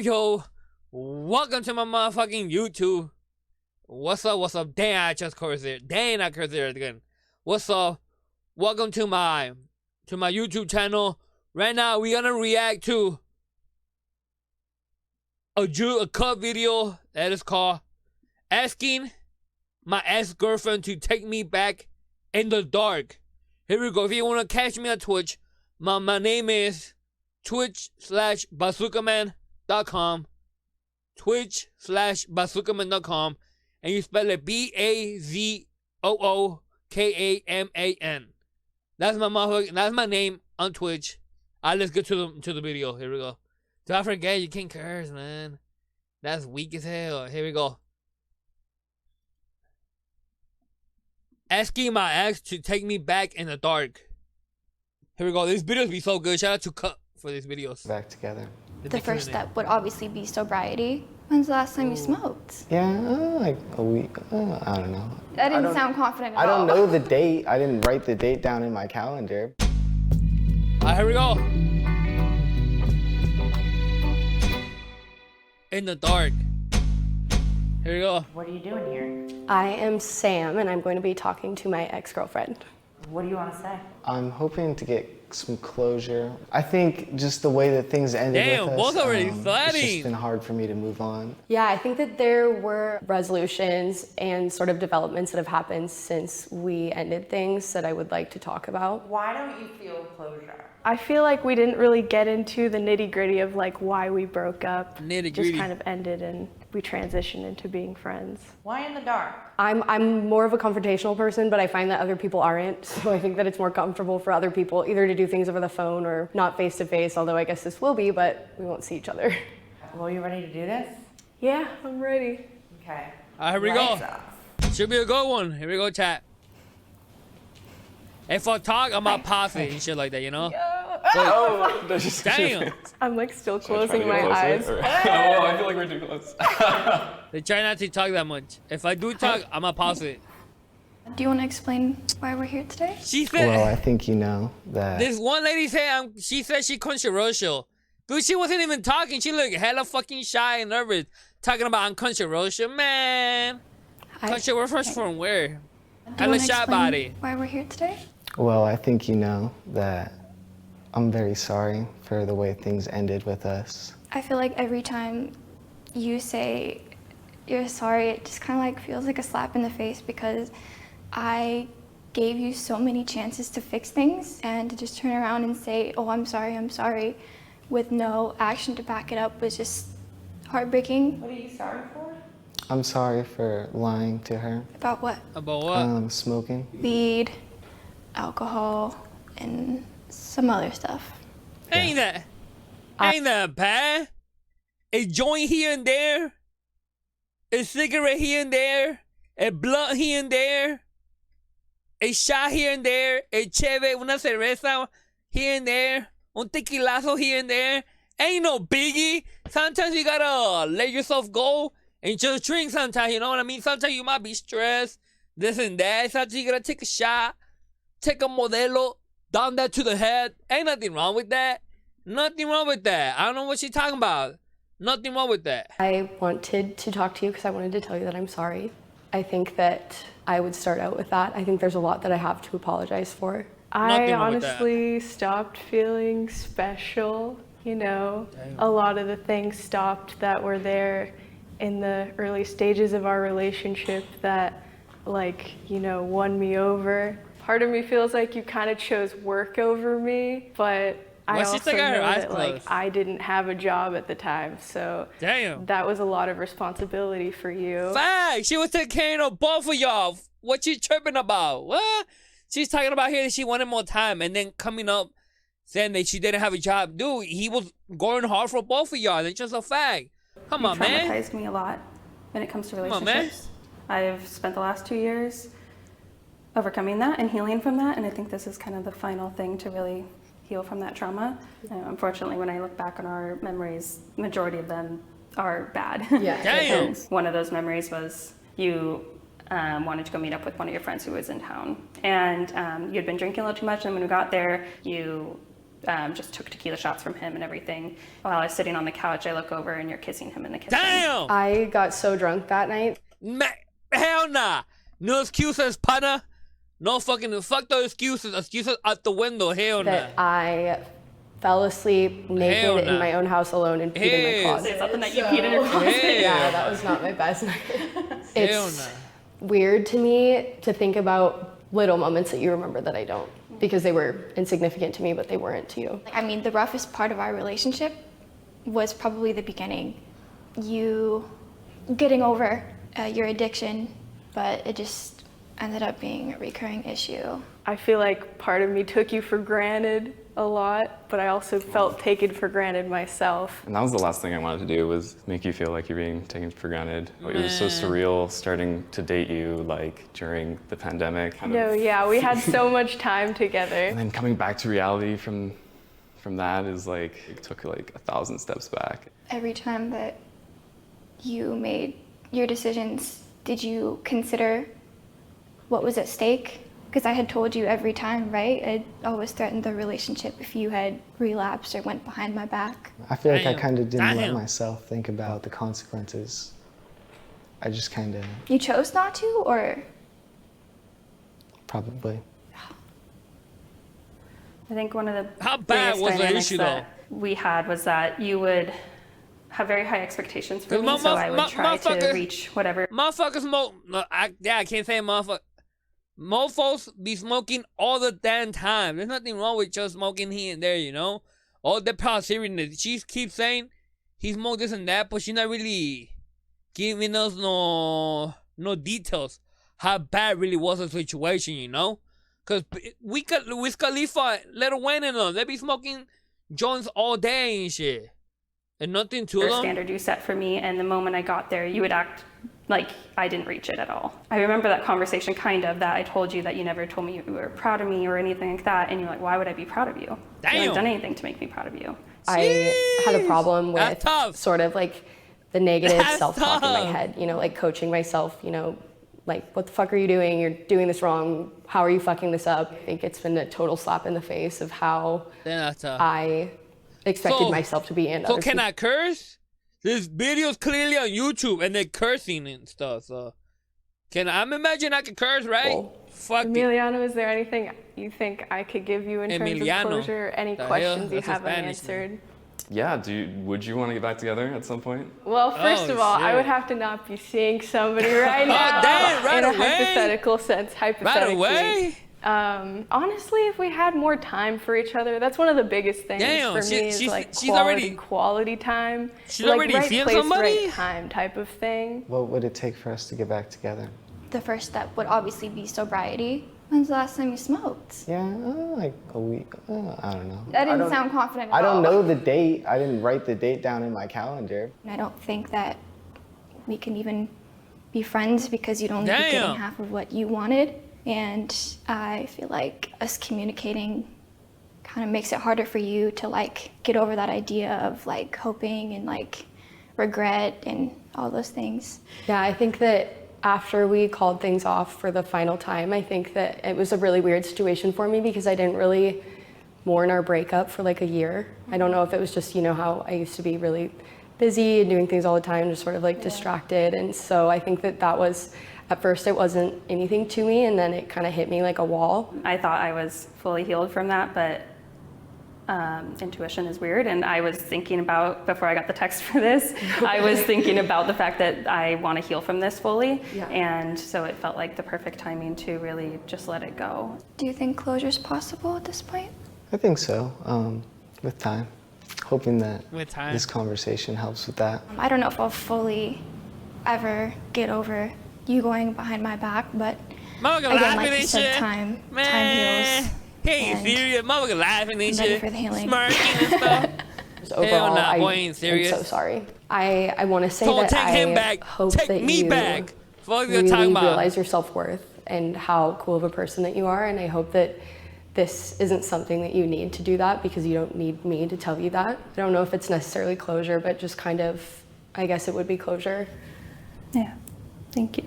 Yo, welcome to my motherfucking YouTube. What's up? Dang, I just cursed there. Dang, I cursed there again. What's up? Welcome to my YouTube channel. Right now, we're gonna react to a cut video that is called Asking My Ex-Girlfriend to Take Me Back in the Dark. Here we go. If you wanna catch me on Twitch, my name is twitch/BaZ00kaMan.com. twitch/BaZ00kaMan.com. And you spell it BaZookaMan. That's my name on Twitch. Alright, let's get to the video. Here we go. Don't forget, you can't curse, man. That's weak as hell. Here we go. Asking my ex to take me back in the dark. Here we go. These videos be so good. Shout out to Cut for these videos. Back together. The first step would obviously be sobriety. When's the last time you smoked? Yeah, like a week. I don't know. That didn't sound confident at all. I don't know the date. I didn't write the date down in my calendar. Alright, here we go. In the dark. Here we go. What are you doing here? I am Sam, and I'm going to be talking to my ex-girlfriend. What do you want to say? I'm hoping to get some closure. I think just the way that things ended with us, both already it's fighting. just been hard for me to move on. Yeah, I think that there were resolutions and sort of developments that have happened since we ended things that I would like to talk about. Why don't you feel closure? I feel like we didn't really get into the nitty-gritty of like why we broke up. Nitty-gritty. Just kind of ended and we transitioned into being friends. Why in the dark? I'm more of a confrontational person, but I find that other people aren't. So I think that it's more comfortable for other people either to do things over the phone or not face to face, although I guess this will be, but we won't see each other. Well, you ready to do this? Yeah, I'm ready. Okay. Alright, here we Lights go. off. Should be a good one. Here we go, chat. If I talk, I'm not posse and shit like that, you know? Oh, that's just Damn. I'm like still Should I try to closing get my closer, eyes. or- Oh, I feel like we're too close. They try not to talk that much. If I do talk, I'm not posse. Do you want to explain why we're here today? She said, Well, I think you know that. this one lady said, she said she controversial. Dude, she wasn't even talking. She looked hella fucking shy and nervous. Talking about I'm controversial, man. Controversial from where? Do you Hella want to shy explain body. why we're here today? Well, I think you know that I'm very sorry for the way things ended with us. I feel like every time you say you're sorry, it just kind of like feels like a slap in the face because I gave you so many chances to fix things, and to just turn around and say, oh, I'm sorry, with no action to back it up was just heartbreaking. What are you sorry for? I'm sorry for lying to her. About what? About what? Smoking. Weed, alcohol, and some other stuff. Ain't that bad? A joint here and there, a cigarette here and there, a blunt here and there, a shot here and there, a cheve, una cerveza here and there, un tequilazo here and there. Ain't no biggie. Sometimes you gotta let yourself go and just drink sometimes, you know what I mean? Sometimes you might be stressed, this and that. Sometimes you gotta take a shot, take a modelo, down that to the head. Ain't nothing wrong with that. Nothing wrong with that. I don't know what she's talking about. Nothing wrong with that. I wanted to talk to you because I wanted to tell you that I'm sorry. I think that I would start out with that. I think there's a lot that I have to apologize for. Nothing I wrong with that. honestly stopped feeling special, you know. A lot of the things stopped that were there in the early stages of our relationship that, like, you know, won me over. Part of me feels like you kind of chose work over me, but I Why she also still got her know eyes that, like, closed? I didn't have a job at the time, so Damn. that was a lot of responsibility for you. Fact. She was taking care of both of y'all. What you tripping about? What? She's talking about here that she wanted more time, and then coming up saying that she didn't have a job. Dude, he was going hard for both of y'all. That's just a fact. Come on, man. Traumatized me a lot when it comes to Come on, man. relationships. I've spent the last 2 years overcoming that and healing from that, and I think this is kind of the final thing to really heal from that trauma. Unfortunately, when I look back on our memories, majority of them are bad. Yeah. Damn. And one of those memories was you wanted to go meet up with one of your friends who was in town, and you had been drinking a little too much, and when we got there, you just took tequila shots from him and everything. While I was sitting on the couch, I look over and you're kissing him in the kitchen. Damn! I got so drunk that night. Hell nah. No excuses, partner. No fucking, fuck those excuses. Excuses out the window. Hell nah. That I fell asleep naked in my own house alone and peed in my closet. Is that the night you peed in your closet? Yeah, that was not my best night. Hell It's nah. weird to me to think about little moments that you remember that I don't, because they were insignificant to me, but they weren't to you. I mean, the roughest part of our relationship was probably the beginning. You getting over your addiction, but it just ended up being a recurring issue. I feel like part of me took you for granted a lot, but I also felt taken for granted myself. And that was the last thing I wanted to do, was make you feel like you're being taken for granted. It was so surreal starting to date you like during the pandemic. Yeah, we had so much time together. And then coming back to reality from that is like, it took like 1,000 steps back. Every time that you made your decisions, did you consider what was at stake? Because I had told you every time, right? I'd always threatened the relationship if you had relapsed or went behind my back. I feel like I Damn. kind of didn't let Damn. myself think about the consequences. I just kind of, You chose not to, or? probably. I think one of the How bad biggest was the dynamics issue, that we had was that you would have very high expectations for 'Cause me, so I would try to motherfucker- reach whatever. Motherfuckers smoke. No, I can't say motherfucker. Mofos be smoking all the damn time. There's nothing wrong with just smoking here and there, you know? All the seriousness. She keeps saying he smoked this and that, but she's not really giving us no details how bad really was the situation, you know? Because Wiz Khalifa, Lil Wayne and them, they be smoking joints all day and shit. And nothing to them. Standard you set for me, and the moment I got there, you would act like I didn't reach it at all. I remember that conversation kind of, that I told you that you never told me you were proud of me or anything like that, and you're like, why would I be proud of you? You haven't done anything to make me proud of you. I had a problem with That's tough. sort of like the negative That's self-talk in my tough. head, you know, like coaching myself, you know, like, what the fuck are you doing? You're doing this wrong. How are you fucking this up? I think it's been a total slap in the face of how Then that's tough. I expected So- myself to be and So other can people. I curse? There's videos clearly on YouTube and they're cursing and stuff. So I'm imagine I can curse, right? Cool. Fuck it. Emiliano, is there anything you think I could give you in terms Emiliano. of closure? Any The hell? questions you That's a haven't Spanish name. answered? Yeah, would you want to get back together at some point? Well, first Oh, of all, I shit. would have to not be seeing somebody right now. damn, right in a away? hypothetical sense, Right hypothetically. away? Honestly, if we had more time for each other, that's one of the biggest things Damn, for she- me is she's- like she's quality time. She's like already right seeing place, somebody? right time type of thing. What would it take for us to get back together? The first step would obviously be sobriety. When's the last time you smoked? Yeah, like a week. I don't know. That didn't don't- sound confident at I don't all. know the date. I didn't write the date down in my calendar. I don't think that we can even be friends because you'd only be Damn. getting half of what you wanted. And I feel like us communicating kind of makes it harder for you to like get over that idea of like hoping and like regret and all those things. Yeah, I think that after we called things off for the final time, I think that it was a really weird situation for me because I didn't really mourn our breakup for like a year. I don't know if it was just, you know, how I used to be really busy and doing things all the time, just sort of like distracted. And so I think that that was, at first it wasn't anything to me, and then it kind of hit me like a wall. I thought I was fully healed from that, but intuition is weird, and I was thinking about, before I got the text for this, I was thinking about the fact that I want to heal from this fully, Yeah. and so it felt like the perfect timing to really just let it go. Do you think closure is possible at this point? I think so, with time. Hoping that With time. this conversation helps with that. I don't know if I'll fully ever get over you going behind my back, but Motherfucker again, laughing like you and said, shit. time Man. heals. He ain't and serious. Motherfucker laughing and I'm ready shit. for the healing. Smirking and stuff. Just overall, nah, I boy, ain't serious. am so sorry. I want to say So that take I him back. hope Take that me you back. Fuck you really talking about. realize your self-worth and how cool of a person that you are, and I hope that this isn't something that you need to do that, because you don't need me to tell you that. I don't know if it's necessarily closure, but just kind of, I guess it would be closure. Yeah, thank you.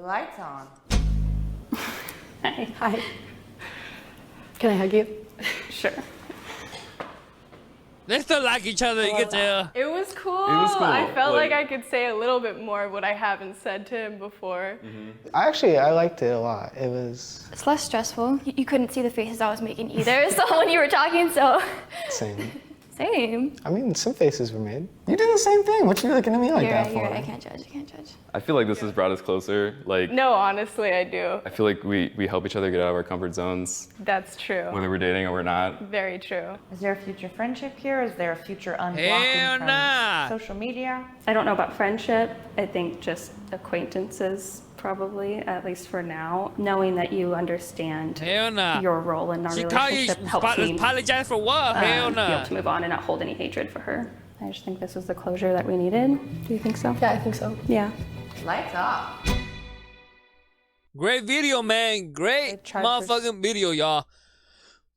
Lights on. Hi. Hi. Can I hug you? Sure. They still like each other, you can tell. It was cool. I felt like I could say a little bit more of what I haven't said to him before. I liked it a lot. It was It's less stressful. You couldn't see the faces I was making either, so when you were talking, so same. same. I mean, some faces were made. You did the same thing. What you looking at me like You're that right, for? you're right. I can't judge. I can't judge. I feel like this has brought us closer. Like, No, honestly, I do. I feel like we help each other get out of our comfort zones, That's true. whether we're dating or we're not. Very true. Is there a future friendship here? Is there a future Hell unblocking from nah. social media? I don't know about friendship. I think just acquaintances, probably, at least for now. Knowing that you understand Hell nah. your role in our She call you relationship helps me apologize for what? Hell be able nah. to move on and not hold any hatred for her. I just think this was the closure that we needed. Do you think so? Yeah, I think so. Yeah. Lights off. Great video, man. Great tried for motherfucking video, y'all.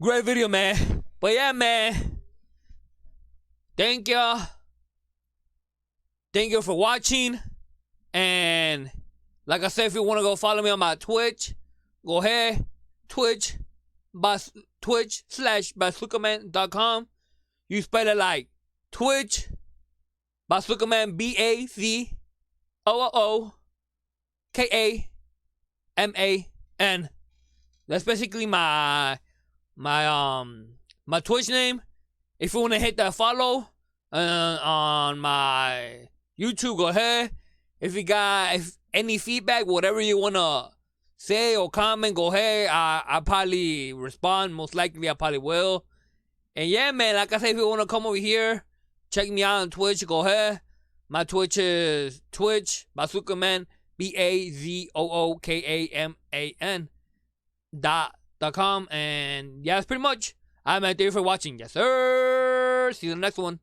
Great video, man. But yeah, man. Thank y'all. Thank you for watching. And like I said, if you want to go follow me on my Twitch, go ahead. Twitch/BaZ00kaMan.com. You spell it like Twitch, BaZ00kaMan, BaZookaMan. That's basically my Twitch name. If you want to hit that follow on my YouTube, go ahead. If you got any feedback, whatever you want to say or comment, go ahead. I'll probably respond. Most likely, I probably will. And yeah, man, like I said, if you want to come over here, check me out on Twitch, go ahead. My Twitch is Twitch, BaZ00kaMan, BaZookaMan.com. And yeah, that's pretty much. I'm at there for watching. Yes, sir. See you in the next one.